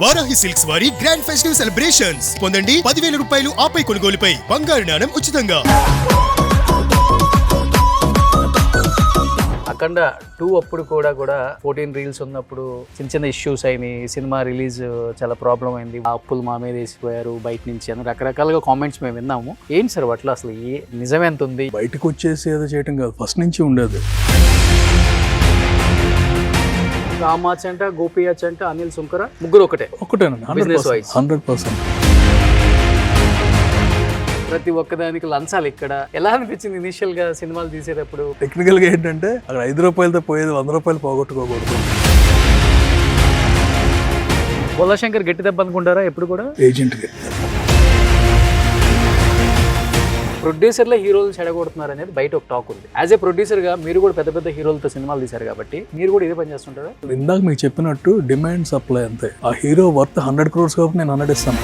Varahi silks వారి grand festive celebrations పొందండి 10,000 రూపాయలు ఆపై కొనుగోలుపై బంగారు నాణెం ఉచితంగా. అఖండ 2 అప్పుడు కూడా 14 రీల్స్ ఉన్నప్పుడు చిన్న ఇష్యూస్ అయినాయి. సినిమా రిలీజ్ చాలా ప్రాబ్లం అయింది. ఆ అప్పులు మా మీద వేసిపోయారు బయట నుంచి అని రకరకాలుగా కామెంట్స్ మేము విన్నాము. ఏంటి సార్ వాటిలో అసలు నిజం ఎంత ఉంది? బయటకు వచ్చేసి ఏదో చేయటం కాదు, ఫస్ట్ నుంచి ఉండేది. రామాచంట, గోపియాచంట, అనిల్ సుంకర ముగ్గురు ఒకటేనండి. 100%. ప్రతి ఒక్కదానికి లంచాలు. ఇక్కడ ఎలా అనిపించింది ఇనిషియల్ గా సినిమాలు తీసేటప్పుడు? టెక్నికల్ గా ఏంటంటే అక్కడ 5 రూపాయలతో పోయేది 100 రూపాయలు పోగొట్టుకోకూడదు. బొల్లాశంకర్ గట్టి దెబ్బ అనుకుంటారా ఎప్పుడు కూడా? ఏజెంట్ ప్రొడ్యూసర్ల హీరోలు చెడగొడుతున్నారు అనేది బయట ఒక టాక్ ఉంది. యాజ్ ఏ ప్రొడ్యూసర్ గా మీరు కూడా పెద్ద పెద్ద హీరోలతో సినిమాలు తీశారు కాబట్టి మీరు కూడా ఇదే పని చేస్తుంటారా? ఇందాక మీకు చెప్పినట్టు డిమాండ్ సప్లై అంతే. ఆ హీరో వర్త్ 100 crores కాబట్టి నేను 100 ఇస్తాను.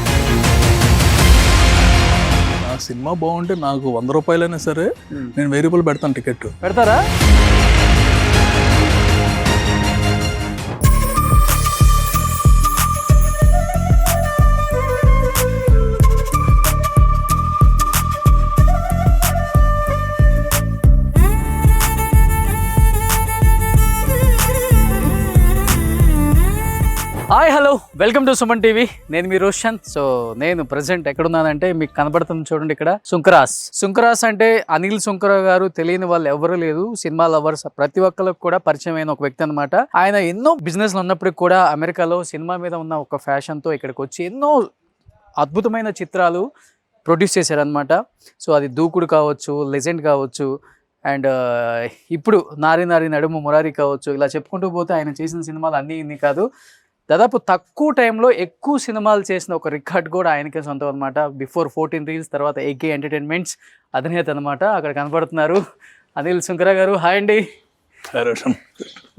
నా సినిమా బాగుంటే నాకు 100 రూపాయలైనా సరే నేను 1000 రూపాయలు పెడతాను. టికెట్ పెడతారా? Hi hello, welcome to Suman TV. నేను మీ రోషన్. సో నేను ప్రెసెంట్ ఎక్కడున్నానంటే మీకు కనబడుతుంది చూడండి, ఇక్కడ సుంకరాస్ అంటే అనిల్ సుంకర గారు తెలియని వాళ్ళు ఎవరు లేదు. సినిమా లవర్స్ ప్రతి ఒక్కరికి కూడా పరిచయం అయిన ఒక వ్యక్తి అనమాట. ఆయన ఎన్నో బిజినెస్లు ఉన్నప్పటికీ కూడా అమెరికాలో సినిమా మీద ఉన్న ఒక ఫ్యాషన్తో ఇక్కడికి వచ్చి ఎన్నో అద్భుతమైన చిత్రాలు ప్రొడ్యూస్ చేశారనమాట. సో అది దూకుడు కావచ్చు, లెజెండ్ కావచ్చు, అండ్ ఇప్పుడు నారి నడుము మురారి కావచ్చు. ఇలా చెప్పుకుంటూ పోతే ఆయన చేసిన సినిమాలు అన్నీ ఇన్ని కాదు, దాదాపు తక్కువ టైంలో ఎక్కువ సినిమాలు చేసిన ఒక రికార్డ్ కూడా ఆయనకే సొంతం అనమాట. బిఫోర్ 14 రీల్స్, తర్వాత AK ఎంటర్టైన్మెంట్స్ అధినేత అనమాట. అక్కడ కనపడుతున్నారు అనిల్ సుంకర గారు. హాయ్ అండి.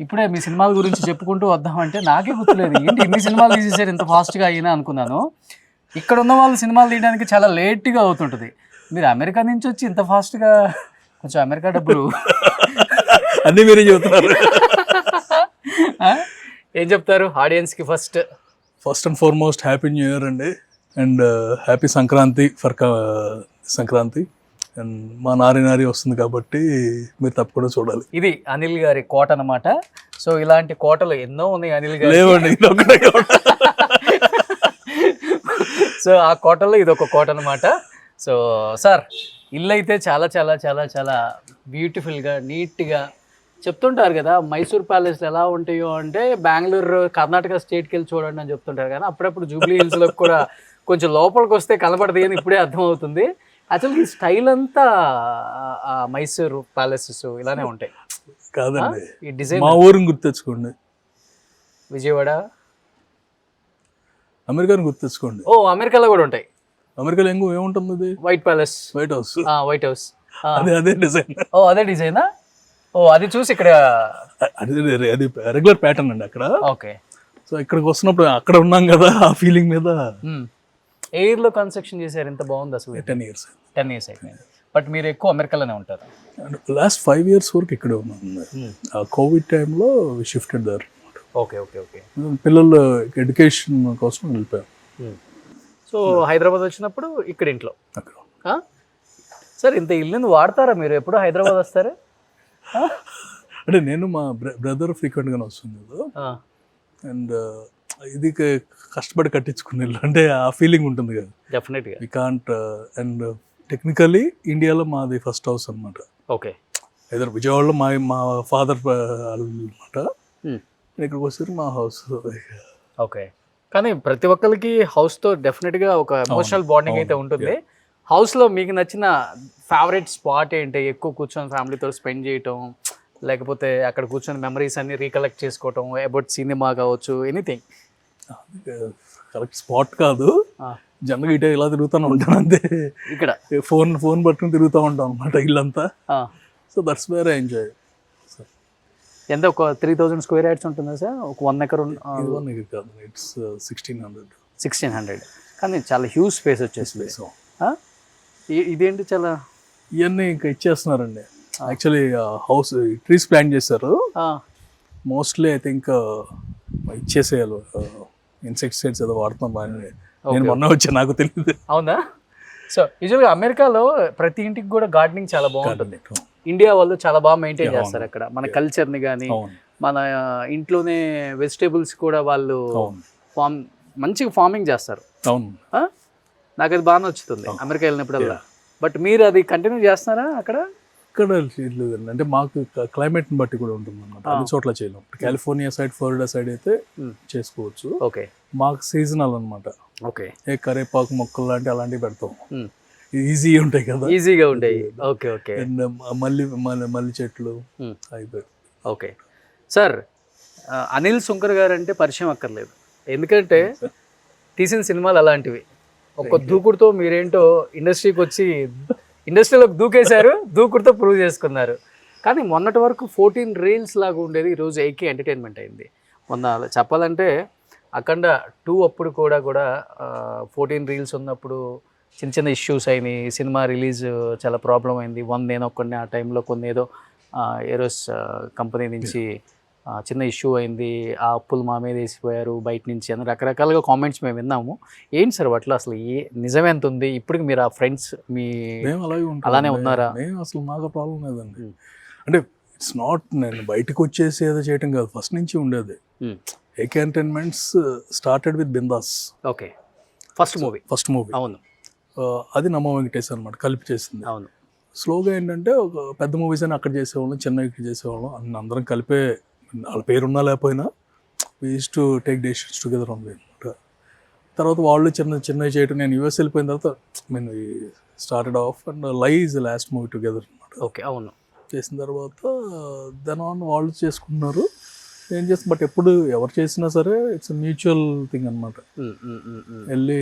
ఇప్పుడే మీ సినిమాల గురించి చెప్పుకుంటూ వద్దామంటే నాకే గుర్తులేదు ఏంటి ఇన్ని సినిమాలు తీసేసారు ఇంత ఫాస్ట్గా అయినా అనుకున్నాను. ఇక్కడ ఉన్న వాళ్ళు సినిమాలు తీయడానికి చాలా లేట్గా అవుతుంటుంది. మీరు అమెరికా నుంచి వచ్చి ఇంత ఫాస్ట్గా, కొంచెం అమెరికా డబ్బులు అన్నీ మీరే చెబుతున్నారు. ఏం చెప్తారు ఆడియన్స్కి? First and foremost happy new year అండి, and happy Sankranti for Sankranti. And మా నారి వస్తుంది కాబట్టి మీరు తప్పకుండా చూడాలి. ఇది అనిల్ గారి కోట అనమాట. సో ఇలాంటి కోటలు ఎన్నో ఉన్నాయి అనిల్ గారు. లేవండి, సో ఆ కోటలో ఇది ఒక కోట అనమాట. సో సార్, ఇల్లు అయితే చాలా చాలా చాలా చాలా బ్యూటిఫుల్గా నీట్గా చెప్తుంటారు కదా. మైసూర్ ప్యాలెస్ ఎలా ఉంటాయో అంటే బెంగళూరు, కర్ణాటక స్టేట్కి వెళ్ళి చూడండి అని చెప్తుంటారు. కానీ అప్పుడప్పుడు జూబ్లీ హిల్స్లో కూడా కొంచెం లోపలికి వస్తే కనపడదు అని ఇప్పుడే అర్థమవుతుంది. యాక్చువల్గా ఈ స్టైల్ అంతా మైసూర్ ప్యాలెసెస్ ఇలానే ఉంటాయి కాదండి. ఈ డిజైన్ మా ఊరిని గుర్తెచ్చుకోండి, విజయవాడ, అమెరికాని గుర్తెచ్చుకోండి. ఓ అమెరికాలో కూడా ఉంటాయి. అమెరికాలో ఏముంటుంది? అది వైట్ ప్యాలెస్, వైట్ హౌస్. అదే డిజైన్. ఓ అదే డిజైనా? ఓ అది చూసి ఇక్కడ అది రెగ్యులర్ ప్యాటర్న్ అండి అక్కడ. ఓకే. సో ఇక్కడికి వస్తున్నప్పుడు అక్కడ ఉన్నాం కదా, ఆ ఫీలింగ్ మీద. ఎయిర్ లో కన్స్ట్రక్షన్ చేశారు, ఎంత బాగుంది అసలు. 10 years అయిపోయింది. బట్ మీరు ఎక్కువ అమెరికాలోనే ఉంటారు? లాస్ట్ 5 years వరకు ఇక్కడే ఉన్నాను. ఆ కోవిడ్ టైంలో షిఫ్టెడ్ దర్. ఓకే. పిల్లలు ఎడ్యుకేషన్ కోసం వెళ్ళిపోయాం. సో హైదరాబాద్ వచ్చినప్పుడు ఇక్కడ ఇంట్లో సార్ ఇంత ఇల్లుని వాడతారా మీరు? ఎప్పుడు హైదరాబాద్ వస్తారా? అంటే నేను మా బ్రదర్ ఫ్రీక్వెంట్గానే వస్తుంది కదా, అండ్ ఇది కష్టపడి కట్టించుకునే ఇల్లు అంటే ఆ ఫీలింగ్ ఉంటుంది కదా. డెఫినెట్గా వి కాంట్. అండ్ టెక్నికలీ ఇండియాలో మాది ఫస్ట్ హౌస్ అనమాట. ఓకే. ఏదో విజయవాడలో మా ఫాదర్ అనమాట. ఇక్కడికి వచ్చారు మా హౌస్. ఓకే. కానీ ప్రతి ఒక్కరికి హౌస్తో డెఫినెట్గా ఒక ఎమోషనల్ బాండింగ్ అయితే ఉంటుంది. హౌస్లో మీకు నచ్చిన ఫేవరెట్ స్పాట్ ఏంటి? ఎక్కువ కూర్చొని ఫ్యామిలీతో స్పెండ్ చేయటం, లేకపోతే అక్కడ కూర్చొని మెమరీస్ అన్ని రీకలెక్ట్ చేసుకోవటం, అబౌట్ సినిమా కావచ్చు, ఎనీథింగ్? కరెక్ట్ స్పాట్ కాదు, జనరల్గా ఇటే ఇలా తిరుగుతూనే ఉంటాను అంతే. ఇక్కడ ఫోన్ పట్టుకుని తిరుగుతూ ఉంటాం అనమాట ఇల్లంతా. So that's where I enjoy. ఎంత ఒక 3000 square yards ఉంటుందా సార్? ఒక 1 acre? 1 acre కాదు, ఇట్స్ 1600. కానీ చాలా హ్యూజ్ స్పేస్ వచ్చేసి. ఇదేంటి చాలా ఇవన్నీ ఇంకా ఇచ్చేస్తున్నారండి. యాక్చువల్లీ హౌస్ ట్రీస్ ప్లాంట్ చేశారు. మోస్ట్లీ ఐ థింక్ ఇచ్చేసేయాలి ఇన్సెక్టిసైడ్స్ ఏదో వాడుతున్నాం బాగా. నేను మొన్న వచ్చా, నాకు తెలియదు. అవునా? సో యూజువల్గా అమెరికాలో ప్రతి ఇంటికి కూడా గార్డెనింగ్ చాలా బాగుంటుంది. ఇండియా వాళ్ళు చాలా బాగా మెయింటైన్ చేస్తారు అక్కడ మన కల్చర్ని కానీ, మన ఇంట్లోనే వెజిటేబుల్స్ కూడా వాళ్ళు మంచిగా ఫార్మింగ్ చేస్తారు. అవును, నాకు అది బాగా నచ్చుతుంది అమెరికా వెళ్ళినప్పుడల్లా. బట్ మీరు అది కంటిన్యూ చేస్తున్నారా అక్కడ? ఇక్కడ లేదండి, అంటే మాకు క్లైమేట్ని బట్టి కూడా ఉంటుంది అన్నమాట. అన్ని చోట్ల చేయలేం. కాలిఫోర్నియా సైడ్, ఫ్లోరిడా సైడ్ అయితే చేసుకోవచ్చు. ఓకే, మాకు సీజనల్ అనమాట. ఓకే, ఏ కరేపాకు మొక్కలు లాంటి అలాంటివి పెడతాం. ఈజీ ఉంటాయి కదా, ఈజీగా ఉంటాయి. Okay, okay. అండ్ మల్లి చెట్లు అయిపోయి. ఓకే సార్, అనిల్ సుంకర్ గారు అంటే పరిచయం అక్కర్లేదు, ఎందుకంటే తీసిన సినిమాలు అలాంటివి. ఒక్క దూకుడుతో మీరేంటో ఇండస్ట్రీకి వచ్చి ఇండస్ట్రీలోకి దూకేశారు, దూకుడుతో ప్రూవ్ చేసుకున్నారు. కానీ మొన్నటి వరకు 14 రీల్స్ లాగా ఉండేది, ఈరోజు 8K ఎంటర్టైన్మెంట్ అయింది. మొన్న చెప్పాలంటే అఖండ 2 అప్పుడు కూడా 14 రీల్స్ ఉన్నప్పుడు చిన్న చిన్న ఇష్యూస్ అయినాయి. సినిమా రిలీజ్ చాలా ప్రాబ్లం అయింది. నేను ఒక్కడిని ఆ టైంలో కొన్ని ఏదో ఏరోస్ కంపెనీ నుంచి చిన్న ఇష్యూ అయింది. ఆ అప్పులు మా మీద వేసిపోయారు బయట నుంచి అని రకరకాలుగా కామెంట్స్ మేము విన్నాము. ఏంటి సార్ వాటిలో అసలు నిజం ఎంత ఉంది? ఇప్పటికి మీరు ఆ ఫ్రెండ్స్ మీ అలానే ఉన్నారా? అసలు మాకు ప్రాబ్లం లేదండి. అంటే ఇట్స్ నాట్ నేను బయటకు వచ్చేసి ఏదో చేయటం కాదు, ఫస్ట్ నుంచి ఉండేది. AK entertainments started with bindaas. Okay, first movie. అవును, అది నమ్మ వెంకటేష్ అనమాట, కలిపి చేసింది. అవును. స్లోగా ఏంటంటే ఒక పెద్ద మూవీస్ అని అక్కడ చేసేవాళ్ళం, చిన్న ఇక్కడ చేసేవాళ్ళం, అందరం కలిపే. వాళ్ళ పేరున్నా లేకపోయినా we use to take decisions together ఉంది అనమాట. తర్వాత వాళ్ళు చిన్నవి చేయటం, నేను యూఎస్ వెళ్ళిపోయిన తర్వాత నేను స్టార్టెడ్ ఆఫ్ అండ్ లై ఈజ్ లాస్ట్ మూవీ టుగెదర్ అనమాట. ఓకే, అవును. చేసిన తర్వాత దెన్ ఆన్ వాళ్ళు చేసుకున్నారు, ఏం చేస్తాం. బట్ ఎప్పుడు ఎవరు చేసినా సరే ఇట్స్ మ్యూచువల్ థింగ్ అనమాట. వెళ్ళి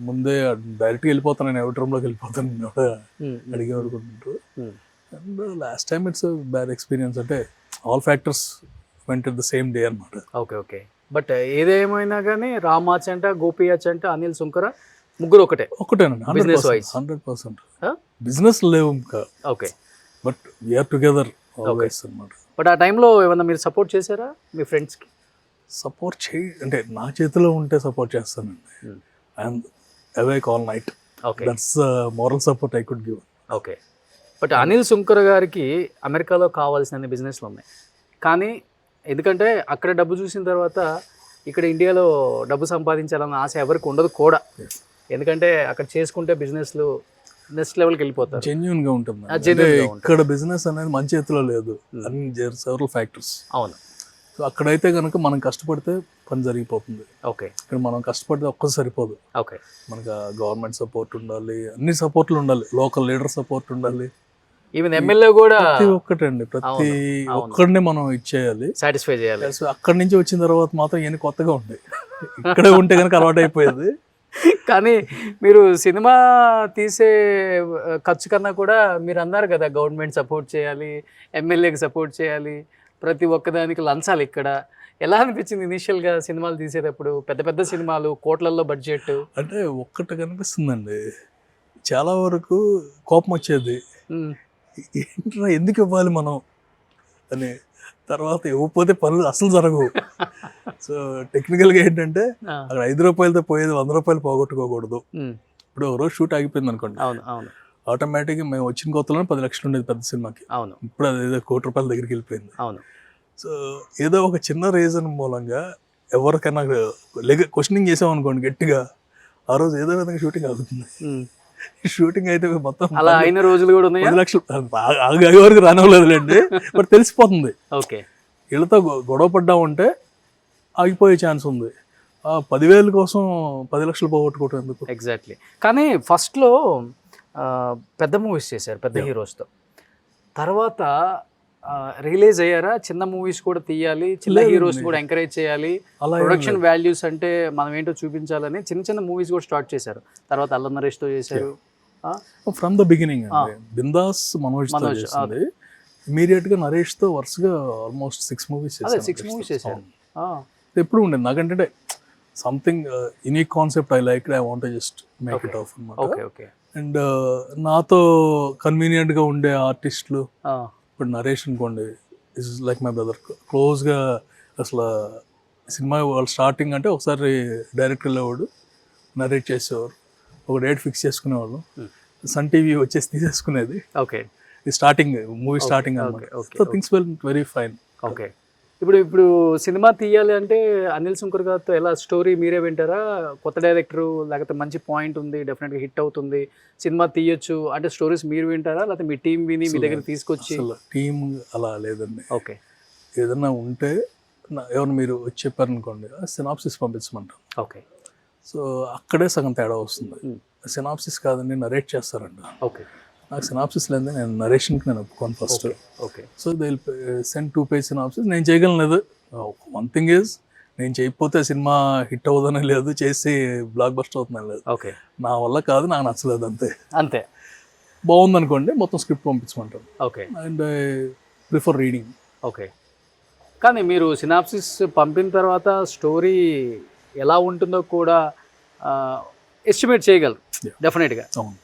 ముందే డైరెక్ట్గా వెళ్ళిపోతాను, నేను ఎవరి రూమ్లోకి వెళ్ళిపోతాను అడిగే అనుకుంటుంటారు. And last time it's bad experience, అంటే all factors went the same day అనమాట. Okay, okay. బట్ ఏదేమైనా కానీ రామాచ్ అంట, గోపియాచ్ అంట, అనిల్ సుంకర ముగ్గురు ఒకటేనండి. 100% బిజినెస్ లేవు ఇంకా. Okay, but we are together always అనమాట. బట్ ఆ టైంలో ఏమన్నా మీరు సపోర్ట్ చేశారా మీ ఫ్రెండ్స్కి? సపోర్ట్ అంటే నా చేతిలో ఉంటే సపోర్ట్ చేస్తానండి. I'm awake all night. Okay, that's moral support I could give. Okay. But Anil Sunkar గారికి అమెరికాలో కావాల్సిన బిజినెస్లు ఉన్నాయి, కానీ ఎందుకంటే అక్కడ డబ్బు చూసిన తర్వాత ఇక్కడ ఇండియాలో డబ్బు సంపాదించాలన్న ఆశ ఎవరికి ఉండదు కూడా. ఎందుకంటే అక్కడ చేసుకుంటే బిజినెస్లు నెక్స్ట్ లెవెల్కి వెళ్ళిపోతారు. జెన్యూన్గా ఉంటుంది. ఇక్కడ బిజినెస్ అనేది మన చేతిలో లేదు, అన్ని సెవరల్ ఫ్యాక్టర్స్. అవును. సో అక్కడైతే కనుక మనం కష్టపడితే పని జరిగిపోతుంది. ఓకే, ఇక్కడ మనం కష్టపడితే ఒక్కటి సరిపోదు. ఓకే, మనకు గవర్నమెంట్ సపోర్ట్ ఉండాలి, అన్ని సపోర్ట్లు ఉండాలి, లోకల్ లీడర్ సపోర్ట్ ఉండాలి, ఈవెన్ ఎమ్మెల్యే కూడా. ప్రతి ఒక్కటండి, ప్రతి ఒక్కడిని మనం ఇచ్చేయాలి, సాటిస్ఫై చేయాలి. అక్కడి నుంచి వచ్చిన తర్వాత మాత్రం ఏమి కొత్తగా ఉంటాయి, ఇక్కడే ఉంటే కనుక అలవాటు అయిపోయేది. కానీ మీరు సినిమా తీసే ఖర్చు కన్నా కూడా మీరు అన్నారు కదా గవర్నమెంట్ సపోర్ట్ చేయాలి, ఎమ్మెల్యేకి సపోర్ట్ చేయాలి, ప్రతి ఒక్కదానికి లంచాలు. ఇక్కడ ఎలా అనిపించింది ఇనీషియల్గా సినిమాలు తీసేటప్పుడు? పెద్ద పెద్ద సినిమాలు, కోట్లల్లో బడ్జెట్. అంటే ఒక్కటి కనిపిస్తుందండి, చాలా వరకు కోపం వచ్చేది, ఏంట్రా ఎందుకు ఇవ్వాలి మనం అని. తర్వాత ఇవ్వకపోతే పనులు అసలు జరగవు. సో టెక్నికల్గా ఏంటంటే అక్కడ 5 రూపాయలతో పోయేది 100 రూపాయలు పోగొట్టుకోకూడదు. ఇప్పుడు ఒక రోజు షూట్ ఆగిపోయింది అనుకోండి, ఆటోమేటిక్గా మేము వచ్చిన కొత్తలో 10 లక్షలు ఉండేది పెద్ద సినిమాకి. అవును, ఇప్పుడు అది ఏదో 1 కోటి రూపాయల దగ్గరికి వెళ్ళిపోయింది. అవును. సో ఏదో ఒక చిన్న రీజన్ మూలంగా ఎవరికైనా క్వశ్చనింగ్ చేసామనుకోండి గట్టిగా, ఆ రోజు ఏదో విధంగా షూటింగ్ అవుతుంది. షూటింగ్ అయితే మొత్తం అలా అయిన రోజులు కూడా ఉన్నాయి. 10 లక్షలు ఆగే వరకు రానివ్వలేదులేండి, బట్ తెలిసిపోతుంది. ఓకే, వీళ్ళతో గొడవ పడ్డామంటే ఆగిపోయే ఛాన్స్ ఉంది. 10,000 కోసం 10 లక్షలు పోగొట్టుకోవటం ఎందుకు? ఎగ్జాక్ట్లీ. కానీ ఫస్ట్లో పెద్ద మూవీస్ చేశారు పెద్ద హీరోస్తో, తర్వాత రియలైజ్ అయ్యారా చిన్న మూవీస్ కూడా తీయాలి, చిన్న హీరోస్ కూడా ఎంకరేజ్ చేయాలి, ప్రొడక్షన్ వాల్యూస్ అంటే మనం ఏంటో చూపించాలని చిన్న చిన్న మూవీస్ కూడా స్టార్ట్ చేశారు. తర్వాత అల్లం నరేష్తో చేశారు. ఫ్రమ్ ద బిగినింగ్ బిందాస్ మనోజ్తో చేసింది. ఇమీడియట్ గా నరేష్ తో వరుసగా ఆల్మోస్ట్ 6 మూవీస్ చేశారు. ఎప్పుడు ఉండేది నాకంటే something unique concept I like, I want just make it of అన్నమాట. అండ్ నాతో కన్వీనియంట్ గా ఉండే ఆర్టిస్టులు, ఇప్పుడు నరేష్ అనుకోండి ఇస్ లైక్ మై బ్రదర్, క్లోజ్గా అసలు సినిమా వాళ్ళు స్టార్టింగ్ అంటే ఒకసారి డైరెక్టర్ వెళ్ళేవాడు, నరేట్ చేసేవారు, ఒక డేట్ ఫిక్స్ చేసుకునేవాళ్ళు, సన్ టీవీ వచ్చేసి తీసేసుకునేది. ఓకే. ఈ స్టార్టింగ్ మూవీ స్టార్టింగ్ అనమాట. So things well very fine. Okay. ఇప్పుడు సినిమా తీయాలి అంటే అనిల్ శంకర్ గారితో ఎలా స్టోరీ మీరే వింటారా? కొత్త డైరెక్టరు లేకపోతే మంచి పాయింట్ ఉంది, డెఫినెట్గా హిట్ అవుతుంది, సినిమా తీయొచ్చు అంటే స్టోరీస్ మీరు వింటారా, లేకపోతే మీ టీం విని మీ దగ్గర తీసుకొచ్చి? టీం అలా లేదండి. ఓకే. ఏదన్నా ఉంటే ఎవరు మీరు వచ్చి చెప్పారనుకోండి, సినాప్సిస్ పంపించమంటాం. ఓకే. సో అక్కడే సగం తేడా వస్తుంది. సినాప్సిస్ కాదండి, నరేట్ చేస్తారంట. ఓకే. నాకు సినాప్సిస్ లేదు, నేను నరేషన్కి నేను ఒప్పుకోను first. Okay. So they send 2 page synopsis. నేను చేయగలను లేదు. వన్ థింగ్ ఈజ్, నేను చేయకపోతే సినిమా హిట్ అవుతుందని లేదు, చేసి బ్లాక్ బస్టర్ అవుతుందని లేదు. ఓకే. నా వల్ల కాదు, నాకు నచ్చలేదు అంతే. అంతే. బాగుంది అనుకోండి, మొత్తం స్క్రిప్ట్ పంపించమంటాను. Okay. And I prefer reading. Okay. కానీ మీరు సినాప్సిస్ పంపిన తర్వాత స్టోరీ ఎలా ఉంటుందో కూడా ఎస్టిమేట్ చేయగలరు డెఫినెట్గా. అవును.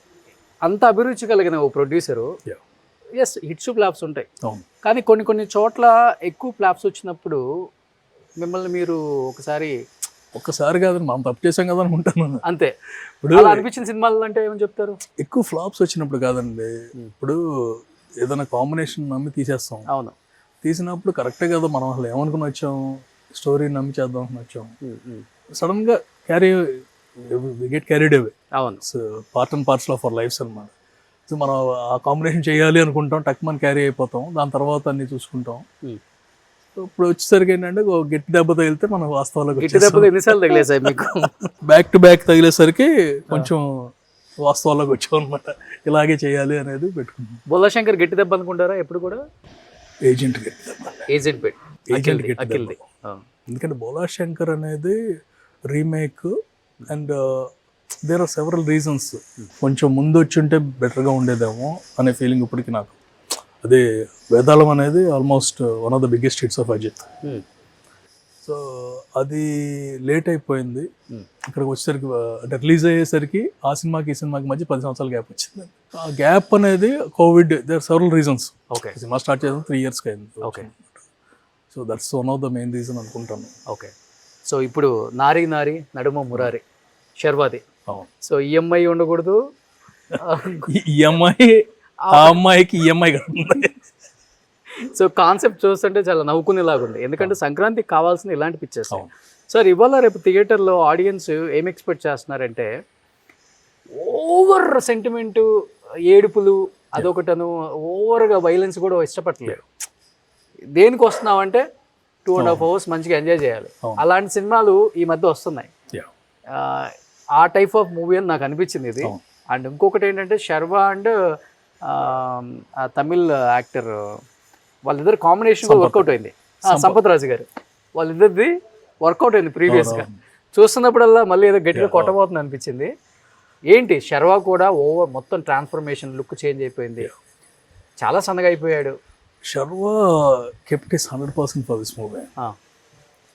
అంత అభిరుచి కలిగిన ఓ ప్రొడ్యూసరు, ఎస్ హిట్స్ ఫ్లాప్స్ ఉంటాయి, కానీ కొన్ని చోట్ల ఎక్కువ ఫ్లాప్స్ వచ్చినప్పుడు మిమ్మల్ని మీరు ఒక్కసారి కాదని మనం తప్పు చేసాం కదా అనుకుంటాను అంతే. ఇప్పుడు అలా అనిపించిన సినిమాలు అంటే ఏమని చెప్తారు? ఎక్కువ ఫ్లాప్స్ వచ్చినప్పుడు కాదండి, ఇప్పుడు ఏదైనా కాంబినేషన్ నమ్మి తీసేస్తాం. అవును. తీసినప్పుడు కరెక్టే కదా, మనం అసలు ఏమనుకుని వచ్చాం, స్టోరీ నమ్మి చేద్దాం అని వచ్చాం, సడన్గా గెట్ క్యారీడ్ అవే. అవును. So part and parts of our lives అనమాట. సో మనం ఆ కాంబినేషన్ చేయాలి అనుకుంటాం, టక్ మనం క్యారీ అయిపోతాం, దాని తర్వాత అన్ని చూసుకుంటాం. సో ఇప్పుడు వచ్చేసరికి ఏంటంటే గట్టి దెబ్బ తగిలితే మనం వాస్తవాలకు ఎన్నిసార్లు తగిలేసాయి మీకు? బ్యాక్ టు బ్యాక్ తగిలేసరికి కొంచెం వాస్తవాలకు వచ్చాం అనమాట. ఇలాగే చేయాలి అనేది పెట్టుకున్నాం. బొల్లశంకర్ గట్టి దెబ్బ అనుకుంటారా ఎప్పుడు కూడా? ఏజెంట్ గట్టి దెబ్బ. ఏజెంట్ గట్టి దెబ్బ. ఎందుకంటే బోలాశంకర్ అనేది remake and there are several reasons. కొంచెం ముందు వచ్చి ఉంటే బెటర్గా ఉండేదేమో అనే ఫీలింగ్ ఇప్పటికి నాకు. అదే వేదాళం అనేది almost one of the biggest hits of Ajith. So అది లేట్ అయిపోయింది. ఇక్కడికి వచ్చేసరికి అంటే రిలీజ్ అయ్యేసరికి ఆ సినిమాకి ఈ సినిమాకి మధ్య 10 సంవత్సరాల గ్యాప్ వచ్చింది. ఆ గ్యాప్ అనేది Covid, there are several reasons. Okay. Cinema start చేసిన 3 years అయింది. Okay. So that's one of the main reason అనుకుంటాను. ఓకే. సో ఇప్పుడు నారీ నడుమ మురారి శర్వాది. సో ఈఎంఐ ఉండకూడదు, ఈఎంఐ ఆ అమ్మాయికి ఈఎంఐ కడుతుంది. సో కాన్సెప్ట్ చూస్తుంటే చాలా నవ్వుకునేలాగా ఉంది, ఎందుకంటే సంక్రాంతికి కావాల్సిన ఇలాంటి పిక్చర్స్. సార్ ఇవాళ రేపు థియేటర్లో ఆడియన్స్ ఏం ఎక్స్పెక్ట్ చేస్తున్నారంటే ఓవర్ సెంటిమెంట్, ఏడుపులు అదొకటను, ఓవర్గా వైలెన్స్ కూడా ఇష్టపడలేదు. దేనికి వస్తున్నామంటే 2.5 hours మంచిగా ఎంజాయ్ చేయాలి. అలాంటి సినిమాలు ఈ మధ్య వస్తున్నాయి. ఆ టైప్ ఆఫ్ మూవీ అని నాకు అనిపించింది ఇది. అండ్ ఇంకొకటి ఏంటంటే శర్వా అండ్ తమిళ్ యాక్టర్ వాళ్ళిద్దరు కాంబినేషన్ వర్కౌట్ అయింది. సంపత్ రాజు గారు వాళ్ళిద్దరిది వర్కౌట్ అయింది ప్రీవియస్గా. చూస్తున్నప్పుడల్లా మళ్ళీ ఏదో గట్టిగా కొట్టబోతుంది అనిపించింది. ఏంటి శర్వా కూడా ఓవర్ మొత్తం ట్రాన్స్ఫర్మేషన్, లుక్ చేంజ్ అయిపోయింది, చాలా సన్నగా అయిపోయాడు. Sharwa kept is 100% for this movie.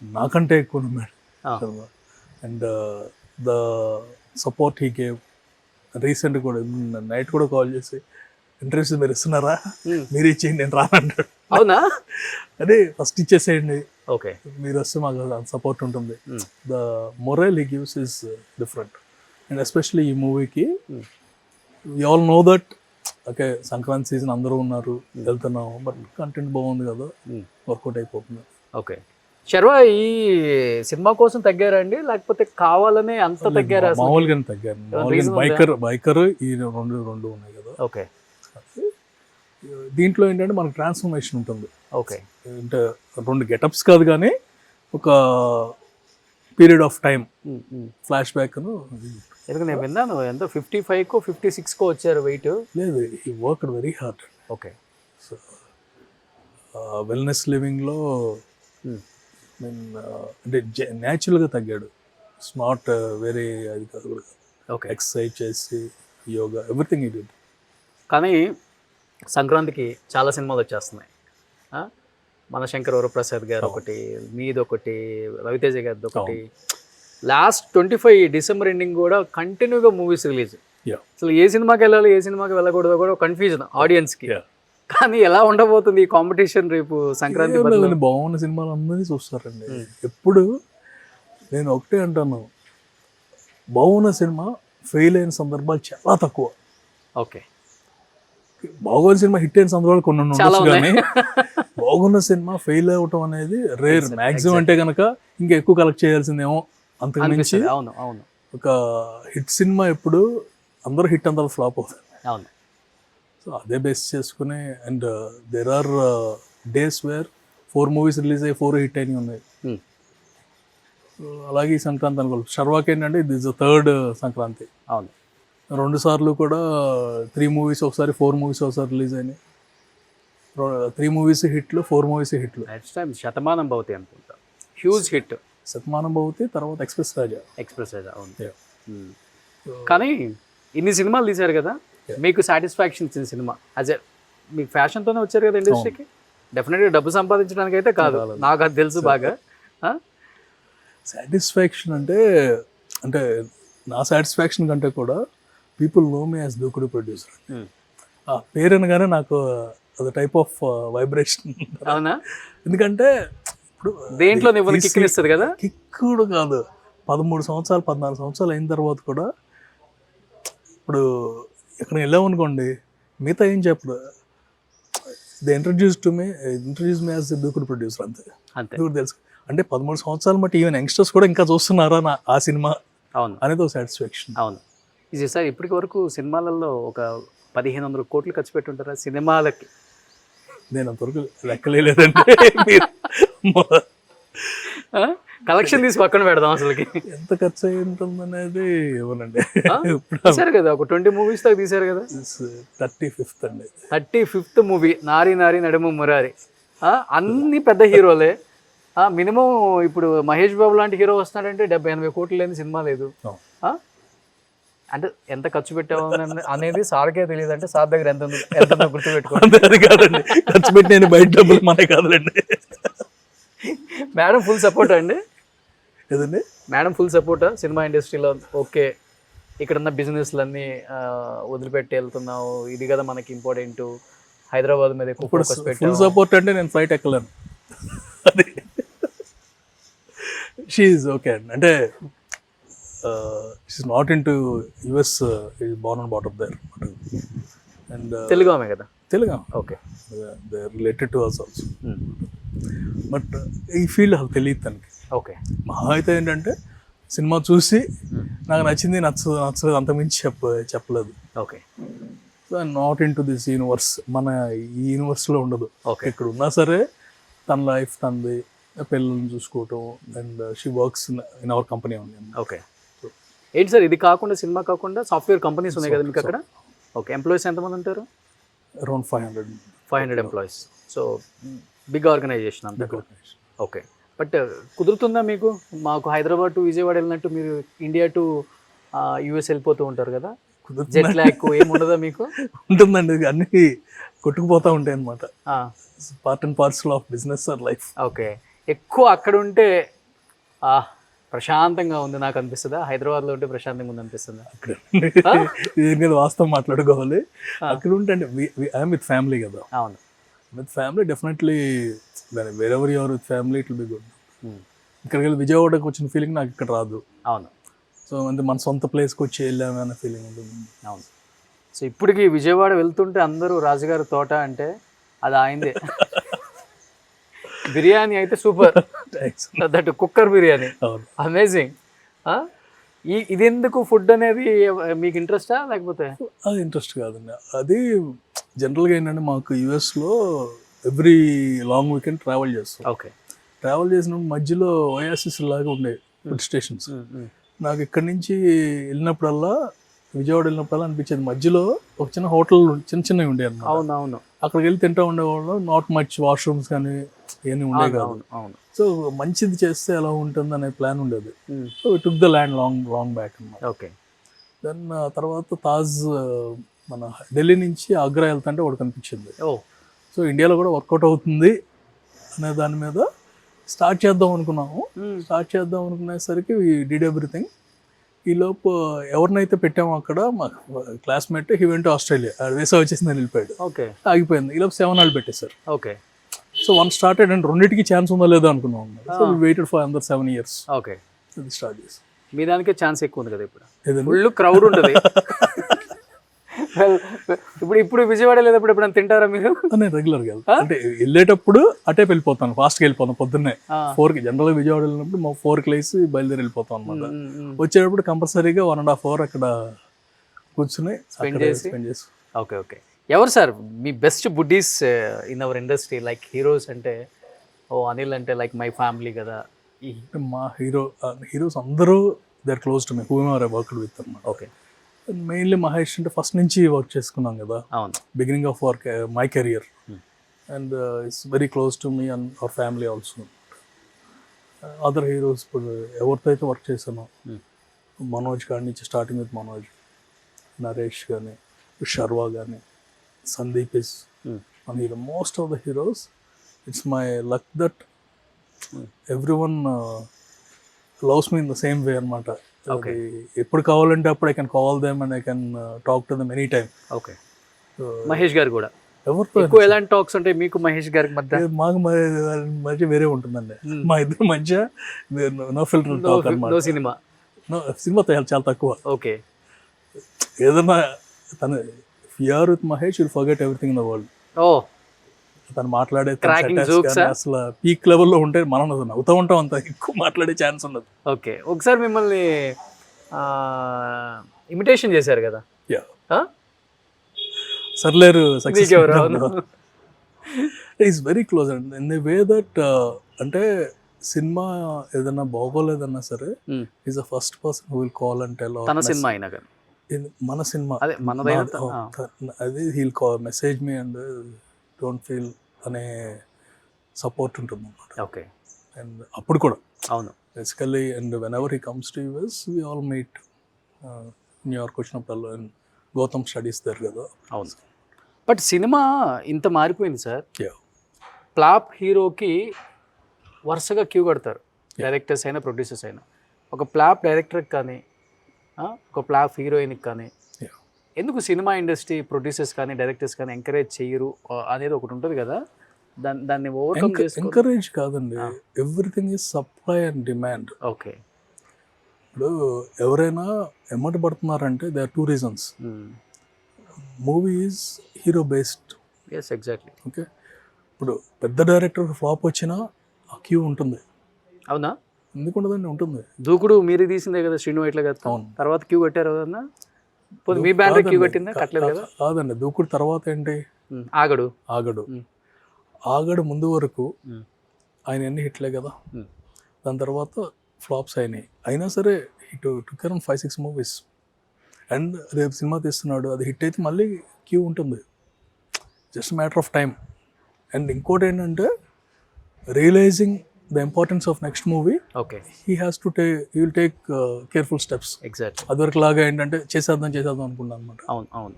నాకంటే ఎక్కువ ఉన్నాడు Sharwa. And the support he gave. Recent కూడా నైట్ కూడా కాల్ చేసి ఇంట్రెస్ట్ మీరు ఇస్తున్నారా, మీరు ఇచ్చేయండి, నేను రానంటాడు. అవునా? అదే ఫస్ట్ ఇచ్చేసేయండి, ఓకే, మీరు వస్తే మాకు సపోర్ట్ ఉంటుంది. The moral he gives is different. And especially ఈ మూవీకి you all know that okay Sankranti season అందరూ ఉన్నారు, వెళ్తున్నాము, బట్ కంటెంట్ బాగుంది కదా, వర్కౌట్ అయిపోతుంది. ఓకే. శర్వా ఈ సినిమా కోసం తగ్గారా అండి, లేకపోతే కావాలనే అంత తగ్గారా? మామూలుగానే తగ్గారు. బైకర్ ఈ రెండు ఉన్నాయి కదా. ఓకే. దీంట్లో ఏంటంటే మనకు ట్రాన్స్ఫర్మేషన్ ఉంటుంది. ఓకే. అంటే 2 గెటప్స్ కాదు కానీ ఒక period of time flash back. ఎందుకంటే నేను విన్నాను ఎంతో 55కో 56కో వచ్చారు వెయిట్. లేదు, ఈ work very hard. Okay. So wellness లివింగ్లో అంటే న్యాచురల్గా తగ్గాడు. ఇట్స్ నాట్ వెరీ అది కాదు కూడా. ఓకే. ఎక్సర్సైజ్ చేసి యోగా ఎవ్రీథింగ్ ఈ డిడ్. కానీ సంక్రాంతికి చాలా సినిమాలు వచ్చేస్తున్నాయి. మన శంకర్ వరప్రసాద్ గారు ఒకటి, మీదొకటి, రవితేజ గారిది ఒకటి, లాస్ట్ 25 డిసెంబర్ ఎండింగ్ కూడా కంటిన్యూగా మూవీస్ రిలీజ్. అసలు ఏ సినిమాకి వెళ్ళాలి, ఏ సినిమాకి వెళ్ళకూడదో కూడా కన్ఫ్యూజన్ ఆడియన్స్కి. కానీ ఎలా ఉండబోతుంది ఈ కాంపిటీషన్ రేపు సంక్రాంతి బదులు? లేదండి, బాగున్న సినిమాలు అందరినీ చూస్తారండి. ఎప్పుడు నేను ఒకటే అంటాను, బాగున్న సినిమా ఫెయిల్ అయిన సందర్భాలు చాలా తక్కువ. ఓకే, బాగున్న సినిమా హిట్ అయిన సందర్భాలు కొన్ని చాలా ఉండొచ్చు, ఉన్నాయి. కానీ బాగున్న సినిమా ఫెయిల్ అవ్వటం అనేది రేర్. మ్యాక్సిమం అంటే కనుక ఇంకా ఎక్కువ కలెక్ట్ చేయాల్సిందేమో, అంతకు మించి అనిపిస్తుంది. అవును అవును ఒక హిట్ సినిమా ఎప్పుడు అందరూ హిట్ అంతా ఫ్లాప్ అవుతుంది. అవును. సో అదే బేస్ చేసుకుని, and there are days where 4 movies release అయ్యి 4 హిట్ అయినవి ఉన్నాయి. Hmm. So, అలాగే ఈ సంక్రాంతి అనుకో, షర్వాక్ ఏంటంటే ఇది థర్డ్ సంక్రాంతి. అవును 2 సార్లు కూడా 3 మూవీస్ ఒకసారి, 4 మూవీస్ ఒకసారి రిలీజ్ అయినాయి. 3 మూవీస్ హిట్లు, 4 మూవీస్ హిట్లు. నెక్స్ట్ టైం శతమానం భవతి అనుకుంటా, హ్యూజ్ హిట్. శతమానం భవతి, తర్వాత ఎక్స్ప్రెస్ రాజా. ఎక్స్ప్రెస్ రాజా, అవును. Yeah. కానీ ఇన్ని సినిమాలు తీశారు కదా, మీకు సాటిస్ఫాక్షన్ ఇచ్చిన సినిమా యాజ్ ఎ, మీకు ఫ్యాషన్తోనే వచ్చారు కదా ఇండస్ట్రీకి, డెఫినెట్గా డబ్బు సంపాదించడానికి అయితే కాదు, నాకు అది తెలుసు బాగా. సాటిస్ఫాక్షన్ అంటే నా సాటిస్ఫాక్షన్ కంటే కూడా పీపుల్ నో మీ యాజ్ దూకుడు ప్రొడ్యూసర్. ఆ పేరు అనగానే నాకు అది టైప్ ఆఫ్ వైబ్రేషన్. అవునా? ఎందుకంటే ఇప్పుడు దేంట్లో నువ్వు కిక్ ఇస్తుంది కదా, కిక్కుడు కాదు, 13 సంవత్సరాలు 14 సంవత్సరాలు అయిన తర్వాత కూడా ఇప్పుడు ఎక్కడ వెళ్ళామనుకోండి, మిగతా ఏం చెప్పరు, దే ఇంట్రడ్యూస్ మీ యాజ్ దూకుడు ప్రొడ్యూసర్, అంతే. దూకుడు తెలుసు అంటే 13 సంవత్సరాలు బట్టి ఈవెన్ యంగ్స్టర్స్ కూడా ఇంకా చూస్తున్నారా ఆ సినిమా, అవును అనేది ఒక సాటిస్ఫాక్షన్. అవును. ఇది సార్ ఇప్పటి వరకు సినిమాలలో ఒక 1500 కోట్లు ఖర్చు పెట్టుంటారా సినిమాలకి? నేను అంతవరకు లెక్కలేదంటే కలెక్షన్ తీసి పక్కన పెడదాం, అసలుకి ఎంత ఖర్చు అయి ఉంటుంది అనేది ఇవ్వనండి. తీసారు కదా ఒక 20 మూవీస్ దాకా తీసారు కదా. 35th అండి, 35th మూవీ, నారి నారి నడుము మురారి, అన్ని పెద్ద హీరోలే. మినిమం ఇప్పుడు మహేష్ బాబు లాంటి హీరో వస్తున్నాడంటే 70-80 కోట్లు లేని సినిమా లేదు. అంటే ఎంత ఖర్చు పెట్టావు అనేది సార్కే తెలియదు, అంటే సార్ దగ్గర ఎంత గుర్తు పెట్టుకోండి. అది కాదండి, ఖర్చు పెట్టి బయట డబ్బులు మనే కాదులేండి. మేడం ఫుల్ సపోర్ట్ అండి. ఏదండి మేడం ఫుల్ సపోర్టా సినిమా ఇండస్ట్రీలో? ఓకే, ఇక్కడున్న బిజినెస్లన్నీ వదిలిపెట్టి వెళ్తున్నావు, ఇది కదా మనకి ఇంపార్టెంట్, హైదరాబాద్ మీద ఎక్కువ ఫోకస్ పెట్టావు. ఫుల్ సపోర్ట్ అంటే నేను ఫ్లైట్ ఎక్కలేను, అది షీఈ్ ఓకే అండి. అంటే she's not in to US, is born and brought up there. And Telugu ఆమె కదా? Telugu. Okay, they are related to us also. But ఈ ఫీల్డ్ అసలు తెలియదు తనకి. ఓకే, మహా అయితే ఏంటంటే సినిమా చూసి నాకు నచ్చింది నచ్చలేదు అంతకుమించి చెప్పలేదు. Okay, so not in to this universe, మన ఈ యూనివర్స్లో ఉండదు. ఓకే, ఇక్కడ ఉన్నా సరే తన లైఫ్ తనది, పిల్లల్ని చూసుకోవటం, and she works in our company ఉంది. ఓకే. ఏంటి సార్ ఇది కాకుండా, సినిమా కాకుండా సాఫ్ట్వేర్ కంపెనీస్ ఉన్నాయి కదా మీకు అక్కడ? ఓకే, ఎంప్లాయీస్ ఎంతమంది ఉంటారు? Around 500 employees. So big organisation అంతా. ఓకే, బట్ కుదురుతుందా మీకు? మాకు హైదరాబాద్ టు విజయవాడ వెళ్ళినట్టు మీరు ఇండియా టు యూఎస్ వెళ్ళిపోతూ ఉంటారు కదా, జెట్ ల్యాగ్ ఏమి ఉండదా మీకు? ఉంటుందండి, అన్ని కొట్టుకుపోతూ ఉంటాయి అన్నమాట. Part and parcel of business are life. Okay, ఎక్కువ అక్కడ ఉంటే ప్రశాంతంగా ఉంది నాకు అనిపిస్తుందా, హైదరాబాద్లో ఉంటే ప్రశాంతంగా ఉంది అనిపిస్తుందా? దీని మీద వాస్తవం మాట్లాడుకోవాలి. అక్కడ ఉంటే ఐఎమ్ విత్ ఫ్యామిలీ కదా. అవును, with family definitely, wear ever your with family it will be good. ఇక్కడికి వెళ్ళి విజయవాడకి వచ్చిన ఫీలింగ్ నాకు ఇక్కడ రాదు. అవును. సో అంటే మన సొంత ప్లేస్కి వచ్చి వెళ్ళాము అనే ఫీలింగ్ ఉంటుంది. అవును. సో ఇప్పటికి విజయవాడ వెళ్తుంటే అందరూ రాజుగారి తోట అంటే అది ఆయనదే. బిర్యానీ అయితే super, that cooker biryani amazing. ఇది ఎందుకు ఫుడ్ అనేది మీకు ఇంట్రెస్టా లేకపోతే? అది ఇంట్రెస్ట్ కాదండి, అది జనరల్గా ఏంటంటే మాకు యూఎస్లో ఎవ్రీ లాంగ్ వీకెండ్ ట్రావెల్ చేస్తాం. ఓకే, ట్రావెల్ చేసినప్పుడు మధ్యలో ఓయాసిస్ లాగా ఉండేవి ఫుడ్ స్టేషన్స్. నాకు ఇక్కడి నుంచి వెళ్ళినప్పుడల్లా, విజయవాడ వెళ్ళినప్పుడల్లా అనిపించేది మధ్యలో ఒక చిన్న హోటల్ చిన్నవి ఉండేవి అన్నమాట. అవునవును, అక్కడికి వెళ్ళి తింటూ ఉండేవాళ్ళు. నాట్ మచ్ వాష్రూమ్స్ కానీ ఏమీ ఉండేవి కాదు. సో మంచిది చేస్తే ఎలా ఉంటుంది అనే ప్లాన్ ఉండేది. So it took the land long back అన్నమాట. ఓకే, దెన్ తర్వాత తాజ్, మన ఢిల్లీ నుంచి ఆగ్రా వెళ్తుంటే ఒకటి కనిపించింది. సో ఇండియాలో కూడా వర్కౌట్ అవుతుంది అనే దాని మీద స్టార్ట్ చేద్దాం అనుకున్నాము. స్టార్ట్ చేద్దాం అనుకునేసరికి వి డిడ్ ఎవ్రీథింగ్. ఈలోపు ఎవరినైతే పెట్టామో అక్కడ మా classmate he went Australia, visa వచ్చేసిందని వెళ్ళిపోయాడు, ఓకే ఆగిపోయింది. ఈలోపు 7 వాళ్ళు పెట్టేశారు. Okay so one started and రెండింటికి ఛాన్స్ ఉందో లేదో అనుకున్నాం. సో వెయిటెడ్ ఫర్ అందర్ 7 years. ఓకే అది స్టార్ట్ చేసి. మీ దానికే ఛాన్స్ ఎక్కువ ఉంది కదా ఇప్పుడు, ఏదండి? ఫుల్ క్రౌడ్ ఉంటుంది. ఇప్పుడు విజయవాడ లేదప్పుడు ఎప్పుడైనా తింటారా మీరు? నేను రెగ్యులర్గా వెళ్తాను, అంటే వెళ్ళేటప్పుడు అటే వెళ్ళిపోతాను, ఫాస్ట్గా వెళ్ళిపోతాను. పొద్దున్నే 4కి జనరల్గా విజయవాడ వెళ్ళినప్పుడు మా 4కి లేసి బయలుదేరి వెళ్ళిపోతాం అనమాట. వచ్చేటప్పుడు కంపల్సరీగా 1.5 hour అక్కడ కూర్చుని స్పెండ్ చేసి. Okay okay. ఎవరు సార్ మీ best buddies in our industry? Like heroes అంటే అనిల్ అంటే లైక్ మై ఫ్యామిలీ కదా. మా హీరోస్ అందరూ they are close to me, whoever I worked with అన్నమాట. ఓకే. మెయిన్లీ మహేష్ అంటే ఫస్ట్ నుంచి వర్క్ చేసుకున్నాం కదా, అవును, beginning of work my career, and it's very close to me and our family also. Other heroes ఇప్పుడు ఎవరితో అయితే work చేశానో, మనోజ్ కాడి నుంచి స్టార్టింగ్ విత్ మనోజ్, నరేష్ కానీ, శర్వా కానీ, సందీప్ ఇస్ మన hero. Most of the heroes it's my luck that every one loves me in the same way అనమాట. Okay. ఎప్పుడు కావాలంటే అప్పుడు I can call them and I can talk to them any time. Okay. Mahesh గారు కూడా ఎవరితో ఎక్కువ ఎలాంటి talks ఉంటాయి మీకు మహేష్ గారికి మధ్య? మాకు మధ్య వేరే ఉంటుందండి, మా ఇద్దరు మధ్య నో ఫిల్టర్ టాక్ అనమాట. నో సినిమా, సినిమా చాలా తక్కువ. ఓకే. ఏదన్నా తను fear with Mahesh will forget everything in the world. Oh, తను మాట్లాడే జోక్స్ అసలు పీక్ లెవెల్లో ఉంటే మనం నవ్వుతూ ఉంటాం, అంత ఎక్కువ మాట్లాడే ఛాన్స్ ఉండదు. ఓకే. ఒకసారి మిమ్మల్ని ఇమిటేషన్ చేశారు కదా, సర్లేరు సక్సెస్ ఎవరు? Is very close and in the way that అంటే సినిమా ఏదన్నా బాగోలేదన్నా సరే is the first person who will call and tell. తన సినిమా అయినా కానీ మన సినిమా అదే మనదైనా అది he'll call message me and don't feel అనే సపోర్ట్ ఉంటుంది అన్నమాట. ఓకే. అండ్ అప్పుడు కూడా అవును basically, and whenever he comes to US we all meet. New York వచ్చినప్పుడు అండ్ గౌతమ్ స్టడీస్ దగ్గర కదా. అవును. బట్ సినిమా ఇంత మారిపోయింది సార్. Yeah. ఫ్లాప్ హీరోకి వరుసగా క్యూ కడతారు, డైరెక్టర్స్ అయినా ప్రొడ్యూసర్స్ అయినా. ఒక ఫ్లాప్ డైరెక్టర్కి కానీ ఒక ఫ్లాప్ హీరోయిన్కి కానీ ఎందుకు సినిమా ఇండస్ట్రీ ప్రొడ్యూసర్స్ కానీ డైరెక్టర్స్ కానీ ఎంకరేజ్ చేయరు అనేది ఒకటి ఉంటుంది కదా, దాన్ని ఓవర్కమ్ చేసుకో. ఎంకరేజ్ కాదండి, everything is supply and demand. Okay. ఇప్పుడు ఎవరైనా ఎమ్మట పడుతున్నారంటే they are 2 reasons. Movie is hero based. Yes, exactly. Okay. ఇప్పుడు పెద్ద డైరెక్టర్ ఫ్లాప్ వచ్చినా ఆ క్యూ ఉంటుంది. అవునా? ఎందుకు ఉండదండి, ఉంటుంది. దూకుడు మీరు తీసిందే కదా శ్రీను వైట్ల గారు, తర్వాత క్యూ కట్టారు కదన్నా. మీ బ్యానర్ క్యూ కట్టిందా? కట్టలేదు కదా. కాదండి, దూకుడు తర్వాత ఏంటి, ఆగడు. ఆగడు ముందు వరకు ఆయన ఎన్ని హిట్లే కదా, దాని తర్వాత ఫ్లాప్స్ అయినాయి. అయినా సరే hit took around 5-6 movies. And రేపు సినిమా తీస్తున్నాడు, అది హిట్ అయితే మళ్ళీ క్యూ ఉంటుంది, just matter of time. And ఇంకోటి ఏంటంటే realizing the importance of next movie, okay, he will take careful steps. Exactly. అదివరకు లాగా ఏంటంటే చేసేద్దాం అనుకున్నాను అనమాట. అవును అవును.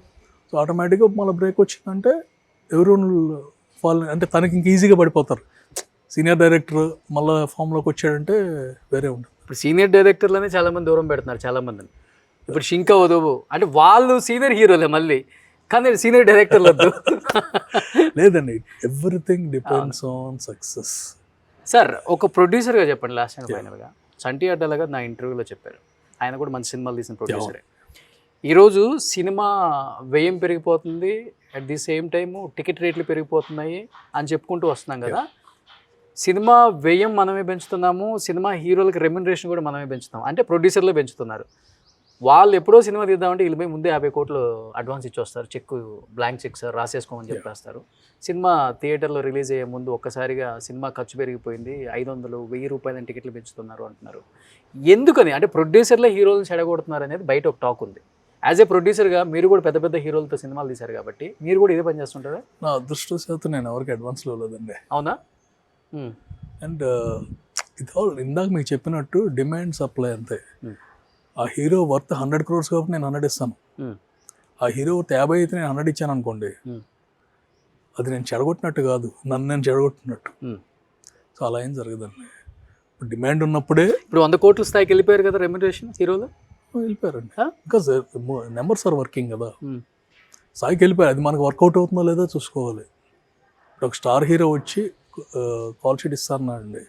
సో ఆటోమేటిక్గా మళ్ళీ బ్రేక్ వచ్చిందంటే ఎవరు ఫాలో, అంటే తనకి ఇంక ఈజీగా పడిపోతారు. సీనియర్ డైరెక్టర్ మళ్ళీ ఫామ్లోకి వచ్చాడంటే వేరే ఉంటుంది. ఇప్పుడు సీనియర్ డైరెక్టర్లనే చాలా మంది దూరం పెడుతున్నారు చాలా మందిని. ఇప్పుడు షింకా వదవు అంటే వాళ్ళు సీనియర్ హీరోలే మళ్ళీ, కానీ సీనియర్ డైరెక్టర్లు వద్దు. లేదండి, everything depends on success. Sir ఒక ప్రొడ్యూసర్గా చెప్పండి లాస్ట్ అండ్ ఫైనల్గా. చంటి అడ్డాల గారు నా ఇంటర్వ్యూలో చెప్పారు, ఆయన కూడా మంచి సినిమాలు తీసిన ప్రొడ్యూసరే. ఈరోజు సినిమా వ్యయం పెరిగిపోతుంది, at the same time ticket రేట్లు పెరిగిపోతున్నాయి అని చెప్పుకుంటూ వస్తున్నాం కదా. సినిమా వ్యయం మనమే పెంచుతున్నాము, సినిమా హీరోలకి రెమ్యునరేషన్ కూడా మనమే పెంచుతాం, అంటే ప్రొడ్యూసర్లే పెంచుతున్నారు. వాళ్ళు ఎప్పుడో సినిమా తీద్దామంటే వీళ్ళు ముందే 50 కోట్లు అడ్వాన్స్ ఇచ్చి వస్తారు, చెక్ బ్లాంక్ చెక్ సార్ రాసేసుకోమని చెప్పేస్తారు. సినిమా థియేటర్లో రిలీజ్ అయ్యే ముందు ఒక్కసారిగా సినిమా ఖర్చు పెరిగిపోయింది, 500-1000 రూపాయలని టికెట్లు పెంచుతున్నారు అంటున్నారు. ఎందుకని అంటే ప్రొడ్యూసర్లే హీరోలను చెడగొడుతున్నారు అనేది బయట ఒక టాక్ ఉంది. యాజ్ ఏ ప్రొడ్యూసర్గా మీరు కూడా పెద్ద పెద్ద హీరోలతో సినిమాలు తీశారు కాబట్టి మీరు కూడా ఇదే పని చేస్తుంటారా? నా అదృష్టశాతం నేను ఎవరికి అడ్వాన్స్లో లేదండి. అవునా? అండ్ ఇది ఆల్ ఇందాక మీకు చెప్పినట్టు డిమాండ్ సప్లై అంతే. ఆ హీరో వర్త్ 100 crores కాబట్టి నేను 100 ఇస్తాను. ఆ హీరో వర్త్ 50 అయితే నేను 100 ఇచ్చాను అనుకోండి, అది నేను చెడగొట్టినట్టు కాదు, నన్ను నేను చెడగొట్టినట్టు. సో అలా ఏం జరగదండి. డిమాండ్ ఉన్నప్పుడే. ఇప్పుడు 100 కోట్ల స్థాయికి వెళ్ళిపోయారు కదా రెమ్యునరేషన్ హీరోలు. వెళ్ళిపోయారండి. Huh? Because numbers are working కదా. Hmm. సాయికి వెళ్ళిపోయారు. అది మనకు వర్కౌట్ అవుతుందో లేదో చూసుకోవాలి. ఇప్పుడు ఒక స్టార్ హీరో వచ్చి కాల్ షీట్ ఇస్తానండి,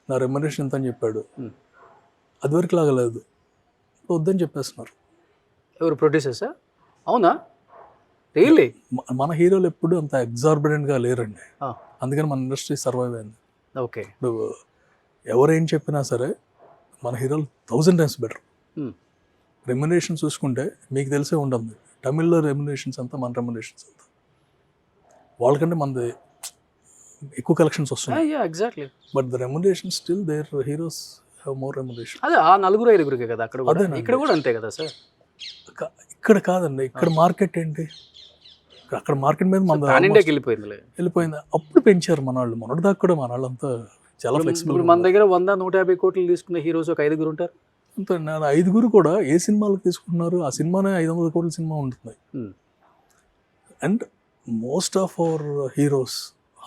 నా రెమ్యునరేషన్ ఎంత అని చెప్పాడు. అది వరకు లాగలేదు, వద్దని చెప్పేస్తున్నారు. ఎవరు ప్రొడ్యూసర్సా? అవునా, రియల్లీ? మన హీరోలు ఎప్పుడు అంత ఎగ్జార్బిడెంట్గా లేరండి, అందుకని మన ఇండస్ట్రీ సర్వైవ్ అయింది. ఓకే. ఇప్పుడు ఎవరేం చెప్పినా సరే మన హీరోలు 1000 times బెటర్. రెమ్యునరేషన్ చూసుకుంటే మీకు తెలిసే ఉంటుంది, తమిళ్లో రెమ్యునరేషన్స్ అంతా మన రెమ్యునరేషన్స్ అంతా వాళ్ళకంటే మనది ఎక్కువ కలెక్షన్స్ వస్తున్నాయి. Exactly. But the remuneration still their heroes have more remuneration. అదే ఆ 4-5 కదా అక్కడ కూడా, ఇక్కడ కూడా అంతే కదా సార్? ఇక్కడ కాదండి, ఇక్కడ మార్కెట్ ఏంటి, అక్కడ మార్కెట్ మీద మన ఇండియాకి వెళ్ళిపోయింది. అప్పుడు పెంచారు మన వాళ్ళు, మొన్నటి దాకా కూడా మన వాళ్ళు అంతా చాలా ఫ్లెక్సిబుల్. ఇప్పుడు మన దగ్గర 100-150 కోట్లు తీసుకున్న హీరోస్ ఒక 5 ఉంటారు. అంతే, 5 కూడా ఏ సినిమాలకు తీసుకుంటున్నారు, ఆ సినిమానే 500 కోట్ల సినిమా ఉంటుంది. And most of our heroes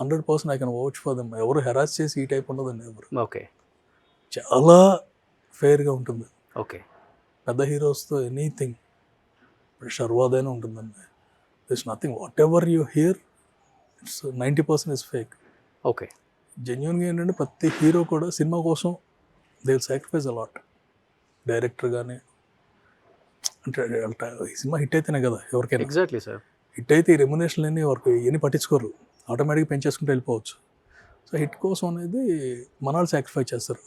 100% I can watch for them. ఎవరు హెరాస్ చేసి ఈ టైప్ ఉండదండి ఎవరు. ఓకే. చాలా ఫెయిర్గా ఉంటుంది. ఓకే. పెద్ద హీరోస్తో ఎనీథింగ్ షర్వాదైనా ఉంటుందండి. This nothing, whatever you hear it's 90% is fake. Okay. జెన్యున్గా ఏంటంటే ప్రతి హీరో కూడా సినిమా కోసం they will sacrifice a lot. Director కానీ అంటే ఈ సినిమా హిట్ అయితేనే కదా ఎవరికైనా. Exactly sir. హిట్ అయితే ఈ రెమ్యునేషన్ లేని ఎవరికి ఎన్ని పట్టించుకోరు, ఆటోమేటిక్గా పెంచేసుకుంటూ వెళ్ళిపోవచ్చు. సో హిట్ కోసం అనేది మన వాళ్ళు సాక్రిఫైస్ చేస్తారు,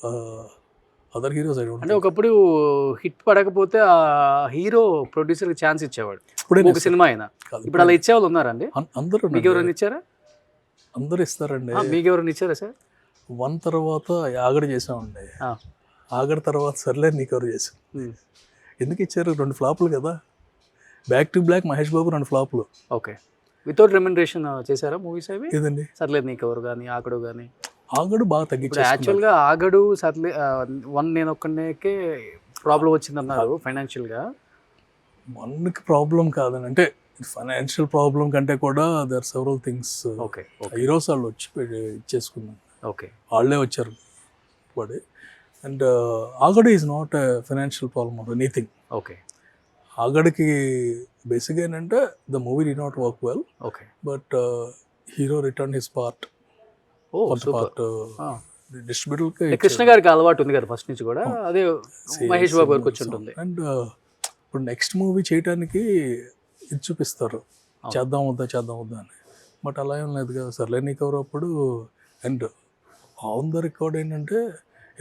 అదర్ హీరోస్ అంటే ఒకప్పుడు హిట్ పడకపోతే ఆ హీరో ప్రొడ్యూసర్కి ఛాన్స్ ఇచ్చేవాడు, ఒక సినిమా అయినా. ఇప్పుడు అలా ఇచ్చేవాళ్ళు ఉన్నారండి? అందరూ. మీకు ఎవరైనా ఇచ్చారా? అందరూ ఇస్తారండి. మీకు ఎవరైనా ఇచ్చారా సార్? 1 తర్వాత ఆగడ చేసామండి, ఆగడ తర్వాత సర్లే నీకు ఎవరు చేసాం. ఎందుకు ఇచ్చారు, 2 ఫ్లాపులు కదా. Back to back Mahesh Babu 2 ఫ్లాపులు. ఓకే. వితౌట్ రెమ్యునరేషన్ చేశారా మూవీస్ అవి? ఇదండి సర్లేదు నీకు ఎవరు కానీ, ఆగడు కానీ. ఆగడు బాగా తగ్గించారు యాక్చువల్గా. ఆగడు సర్లే 1 నేను ఒక్కడికే ప్రాబ్లం వచ్చిందన్నారు ఫైనాన్షియల్గా. 1కి ప్రాబ్లం కాదని, అంటే ఫైనాన్షియల్ ప్రాబ్లం కంటే కూడా there several things. Okay. Heroes వాళ్ళు వచ్చి ఇచ్చేసుకున్నాను. ఓకే. వాళ్ళే వచ్చారు పడి. And Aagadu is not financial problem or anything. Okay. ఆగడికి బేసిక్గా ఏంటంటే the movie did not work well. Okay. But hero return his part. Distributor Krishna గారికి అలవాటు ఉంది కదా ఫస్ట్ నుంచి కూడా, అదే మహేష్ బాబు గారికి వచ్చి ఉంటుంది. అండ్ ఇప్పుడు నెక్స్ట్ మూవీ చేయడానికి ఇది చూపిస్తారు, చేద్దాం వద్దా అని. బట్ అలా ఏం లేదు కదా, సర్లే నీకు ఎవరు అప్పుడు. అండ్ ఆన్ ద రికార్డ్ ఏంటంటే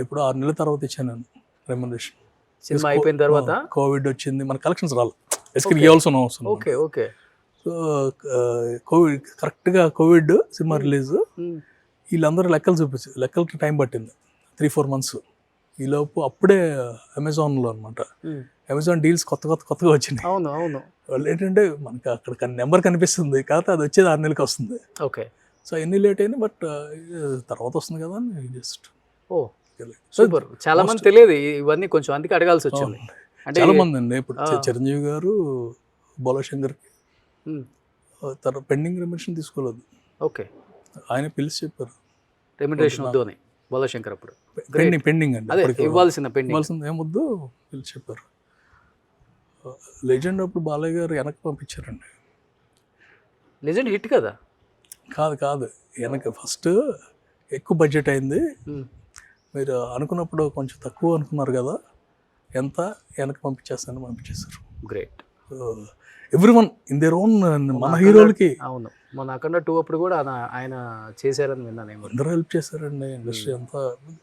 ఇప్పుడు 6 నెలల తర్వాత ఇచ్చాను నేను రెమ్యునరేషన్. సినిమా అయిపోయిన తర్వాత కోవిడ్ వచ్చింది, మన కలెక్షన్స్ రాలేదు. ఇవ్వాల్సిన అవసరం. ఓకే. ఓకే. సో కోవిడ్ కరెక్ట్గా కోవిడ్ సినిమా రిలీజ్, వీళ్ళందరూ లెక్కలకి టైం పట్టింది 3-4 months. ఈలోపు అప్పుడే అమెజాన్లో అనమాట, అమెజాన్ డీల్స్ కొత్తగా వచ్చినాయి. అవును అవును. వాళ్ళు ఏంటంటే మనకి అక్కడ నెంబర్ కనిపిస్తుంది, కాకపోతే అది వచ్చేది 6 నెలలకి వస్తుంది. ఓకే. సో ఎన్ని లేట్ అయినా బట్ తర్వాత వస్తుంది కదా అని జస్ట్. ఓ సూపర్. చాలా మంది తెలియదు ఇవన్నీ, కొంచెం అందుకే అడగాల్సి వచ్చింది. అంటే చాలా మంది అండి ఇప్పుడు చిరంజీవి గారు బోలాశంకర్కి పెండింగ్ రెమ్యునరేషన్ తీసుకోలేదు. ఓకే. ఆయన పిలిచి చెప్పారు రెమ్యునరేషన్ వద్దు అని బోలాశంకర్ అప్పుడు. పెండింగ్ అండి, అదే ఇవ్వాల్సింది ఏమొద్దు పిలిచి చెప్పారు. లెజెండ్ అప్పుడు బాలయ్య గారు వెనక్కి పంపించారండి. లెజెండ్ హిట్ కదా? కాదు వెనక ఫస్ట్ ఎక్కువ బడ్జెట్ అయింది, మీరు అనుకున్నప్పుడు కొంచెం తక్కువ అనుకున్నారు కదా, ఎంత వెనక్కి పంపించేశారు. Great. Everyone in their own. మన హీరోలకి అవును, మన అఖండ 2 అప్పుడు కూడా ఆయన చేశారని విన్నాను. అందరూ హెల్ప్ చేశారండి ఇండస్ట్రీ అంతా.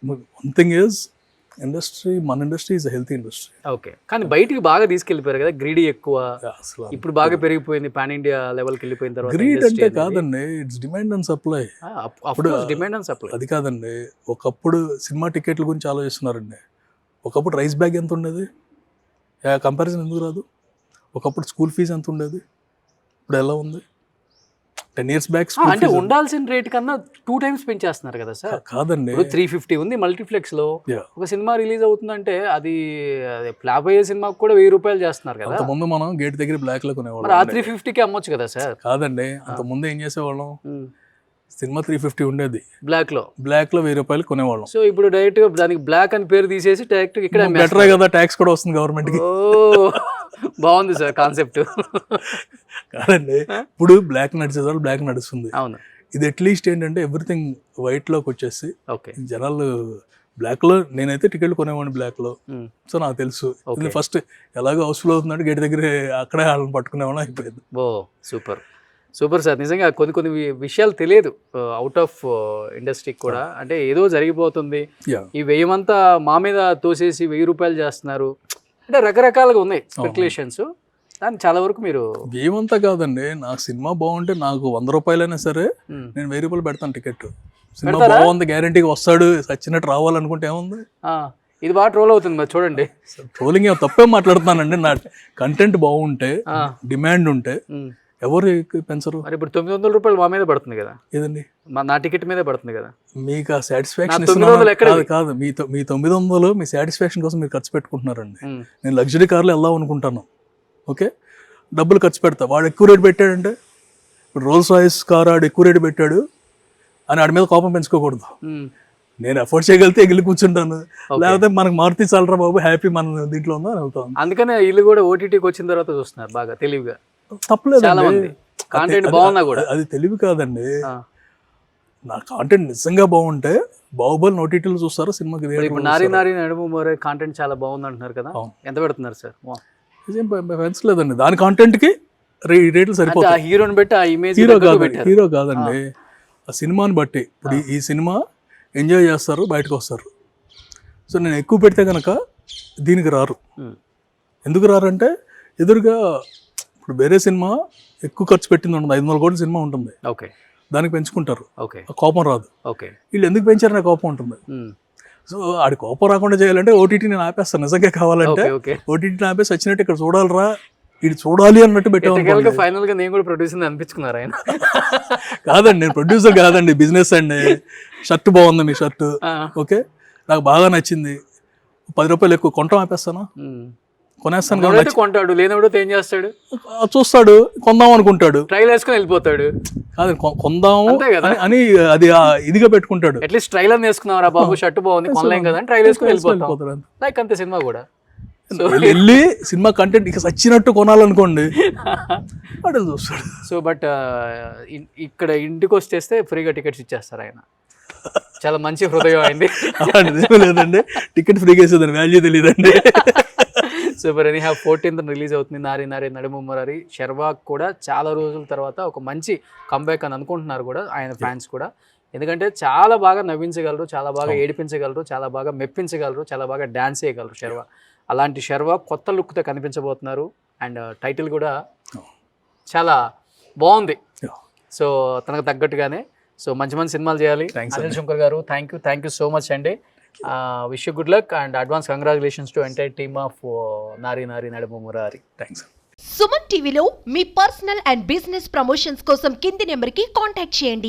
వన్ థింగ్ ఈజ్ మన industry is healthy industry. Okay. కానీ బయటికి బాగా తీసుకెళ్ళిపోయారు కదా, గ్రీడీ ఎక్కువ. ఇప్పుడు బాగా పెరిగిపోయింది, పాన్ ఇండియా లెవెల్కి వెళ్ళిపోయిన తర్వాత. గ్రీడ్ అంటే కాదండి, ఇట్స్ డిమాండ్ అండ్ సప్లై. అప్పుడు డిమాండ్ అండ్ సప్లై అది కాదండి. ఒకప్పుడు సినిమా టికెట్ల గురించి ఆలోచిస్తున్నారండి. ఒకప్పుడు రైస్ బ్యాగ్ ఎంత ఉండేది, కంపారిజన్ ఎందుకు రాదు? ఒకప్పుడు స్కూల్ ఫీజు ఎంత ఉండేది, ఇప్పుడు ఎలా ఉంది? 10 years బ్యాక్ అంటే ఉండాల్సిన రేట్ కన్నా 2 times పెంచేస్తున్నారు కదా సార్. కాదండి, 350 ఉంది మల్టీప్లెక్స్ లో. ఒక సినిమా రిలీజ్ అవుతుందంటే అది ఫ్లాప్ అయ్యే సినిమాకి కూడా 1000 రూపాయలు చేస్తున్నారు కదా. ముందు మనం గేట్ దగ్గర బ్లాక్ లో కొనేవాళ్ళం, మరి ఆ 350కి అమ్మొచ్చు కదా సార్. కాదండి, అంత ముందు ఏం చేసేవాళ్ళం, సినిమా 350 ఉండేది, బ్లాక్ లో బ్లాక్లో 1000 రూపాయలు కొనేవాళ్ళం. సో ఇప్పుడు డైరెక్ట్ గా దానికి బ్లాక్ అని పేరు తీసేసి డైరెక్ట్ ఇక్కడ బెటరే కదా, ట్యాక్స్ కూడా వస్తుంది గవర్నమెంట్కి. ఓ బాగుంది సార్ కాన్సెప్ట్. కాదండి, ఇప్పుడు బ్లాక్ నడిచే వాళ్ళు బ్లాక్ నడుస్తుంది. అవును, ఇది అట్లీస్ట్ ఏంటంటే ఎవ్రీథింగ్ వైట్లోకి వచ్చేసి ఓకే. జనాలు బ్లాక్లో, నేనైతే టికెట్లు కొనేవాడిని బ్లాక్లో. సో నాకు తెలుసు ఫస్ట్ ఎలాగో హౌస్ఫుల్ అవుతున్నాడు గేట్ దగ్గర, అక్కడే వాళ్ళని పట్టుకునేవాళ్ళం అయిపోయింది. ఓ సూపర్ సూపర్ సార్. నిజంగా కొన్ని కొన్ని విషయాలు తెలియదు అవుట్ ఆఫ్ ఇండస్ట్రీకి కూడా. అంటే ఏదో జరిగిపోతుంది, ఈ 1000 అంతా మా మీద తోసేసి 1000 రూపాయలు చేస్తున్నారు అంటే రకరకాలుగా ఉన్నాయి స్పెక్యులేషన్స్. దాన్ని చాలా వరకు మీరు ఏమంతా కాదండి, నాకు సినిమా బాగుంటే నాకు 100 రూపాయలైనా సరే నేను 1000 రూపాయలు పెడతాను టికెట్. సినిమా బాగుంది, గ్యారంటీగా వస్తాడు, సచ్చినట్టు రావాలనుకుంటే ఏముంది. ఇది బాగా ట్రోల్ అవుతుంది మరి చూడండి. ట్రోలింగ్ ఏమో తప్పే మాట్లాడుతున్నానండి. నా కంటెంట్ బాగుంటే, డిమాండ్ ఉంటే ఎవరు పెంచరు. మరి ఇప్పుడు 900 రూపాయలు మా మీద పడుతుంది కదా, ఏదండి నా టికెట్ మీదే పడుతుంది కదా. మీకు ఆ సాటిస్ఫాక్షన్ కాదు, మీ 900 మీ సాటిస్ఫాక్షన్ కోసం మీరు ఖర్చు పెట్టుకుంటున్నారండి. నేను లగ్జరీ కార్లో వెళ్దాం అనుకుంటాను, ఓకే, డబ్బులు ఖర్చు పెడతా. వాడు ఎక్కువ రేటు పెట్టాడంటే, ఇప్పుడు రోల్స్ రాయిస్ కార్ ఆడు ఎక్కువ రేటు పెట్టాడు అని ఆడి మీద కోపం పెంచుకోకూడదు. నేను ఎఫోర్డ్ చేయగలిగితే ఎగిలి కూర్చుంటాను, లేకపోతే మనకు మారుతి చాలరా బాబు, హ్యాపీ మన దీంట్లో ఉందో అని వెళ్తాను. అందుకనే వీళ్ళు కూడా ఓటీటీకి వచ్చిన తర్వాత చూస్తున్నారు బాగా తెలివిగా. తప్పలేదు, కాంటెంట్ బాగున్నా కూడా అది తెలివి కాదండి. నా కాంటెంట్ నిజంగా బాగుంటే బాహుబలి ఓటీటీలో చూస్తారు, సినిమాకి. ఇప్పుడు నారి నారి నడుము మోరే కాంటెంట్ చాలా బాగుంది అంటున్నారు కదా, ఎంత పెడుతున్నారు సార్? పెంచలేదండి, దాని కాంటెంట్ కి రేట్లు సరిపోతాయి. హీరోని బట్టి ఆ ఇమేజ్, హీరో కాదండి, ఆ సినిమాని బట్టి. ఇప్పుడు ఈ సినిమా ఎంజాయ్ చేస్తారు, బయటకు వస్తారు. సో నేను ఎక్కువ పెడితే కనుక దీనికి రారు. ఎందుకు రారంటే ఎదురుగా ఇప్పుడు వేరే సినిమా ఎక్కువ ఖర్చు పెట్టింది ఉంటుంది, 500 కోట్ల సినిమా ఉంటుంది, ఓకే, దానికి పెంచుకుంటారు, ఓకే, కోపం రాదు. ఓకే, వీళ్ళు ఎందుకు పెంచారనే కోపం ఉంటుంది. సో ఆడి కోపం రాకుండా చేయాలంటే ఓటీటీ నేను ఆపేస్తాను. నిజంగా కావాలంటే ఓటీటీని ఆపేసి వచ్చినట్టు ఇక్కడ చూడాలరా, ఇది చూడాలి అన్నట్టు పెట్టాను. ఫైనల్ గా నేను కూడా ప్రొడ్యూసర్ అనిపించుకున్నారు ఆయన. కాదండి, నేను ప్రొడ్యూసర్ కాదండి, బిజినెస్ అండి. షర్ట్ బాగుంది మీ షర్ట్, ఓకే, నాకు బాగా నచ్చింది, 10 రూపాయలు ఎక్కువ కొంటాం ఆపేస్తాను, కొనేస్తాను. కొంటాడు, లేనప్పుడు ఏం చేస్తాడు, చూస్తాడు, కొందాం అనుకుంటాడు, ట్రైల్ వేసుకొని వెళ్ళిపోతాడు. కాదు, కొందాము అని అది ఇదిగా పెట్టుకుంటాడు. అట్లీస్ట్ ట్రైలర్ వేసుకున్నారా బాబు, షర్ట్ బాగుంది కొనలేం కదా, ట్రైల్ వేసుకొని వెళ్ళిపోతాడు. లైక్ అంతే సినిమా కూడా. వెళ్ళి సినిమా కంటెంట్ ఇక సచ్చినట్టు కొనాలనుకోండి అటు చూస్తాడు. సో బట్ ఇక్కడ ఇంటికి వచ్చేస్తే ఫ్రీగా టికెట్స్ ఇచ్చేస్తారు ఆయన. చాలా మంచి హృదయం అయింది. లేదండి, టికెట్ ఫ్రీగా వేసేదాన్ని వాల్యూ తెలియదండి. Super. Any have 14th release అవుతుంది నారి నారి నడుము మురారి. శర్వాక్ కూడా చాలా రోజుల తర్వాత ఒక మంచి కంబ్యాక్ అని అనుకుంటున్నారు కూడా ఆయన ఫ్యాన్స్ కూడా. ఎందుకంటే చాలా బాగా నవ్వించగలరు, చాలా బాగా ఏడిపించగలరు, చాలా బాగా మెప్పించగలరు, చాలా బాగా డ్యాన్స్ చేయగలరు శర్వా. అలాంటి శర్వా కొత్త లుక్తో కనిపించబోతున్నారు. అండ్ టైటిల్ కూడా చాలా బాగుంది. సో తనకు తగ్గట్టుగానే సో మంచి మంచి సినిమాలు చేయాలి. అనిల్ శంకర్ గారు థ్యాంక్ యూ సో మచ్ అండి. Wish you good luck and advance congratulations to entire team of నారి నారి నడుము మురారి. థ్యాంక్స్. సుమన్ టీవీలో మీ పర్సనల్ అండ్ బిజినెస్ ప్రమోషన్స్ కోసం కింది నెంబర్కి కాంటాక్ట్ చేయండి.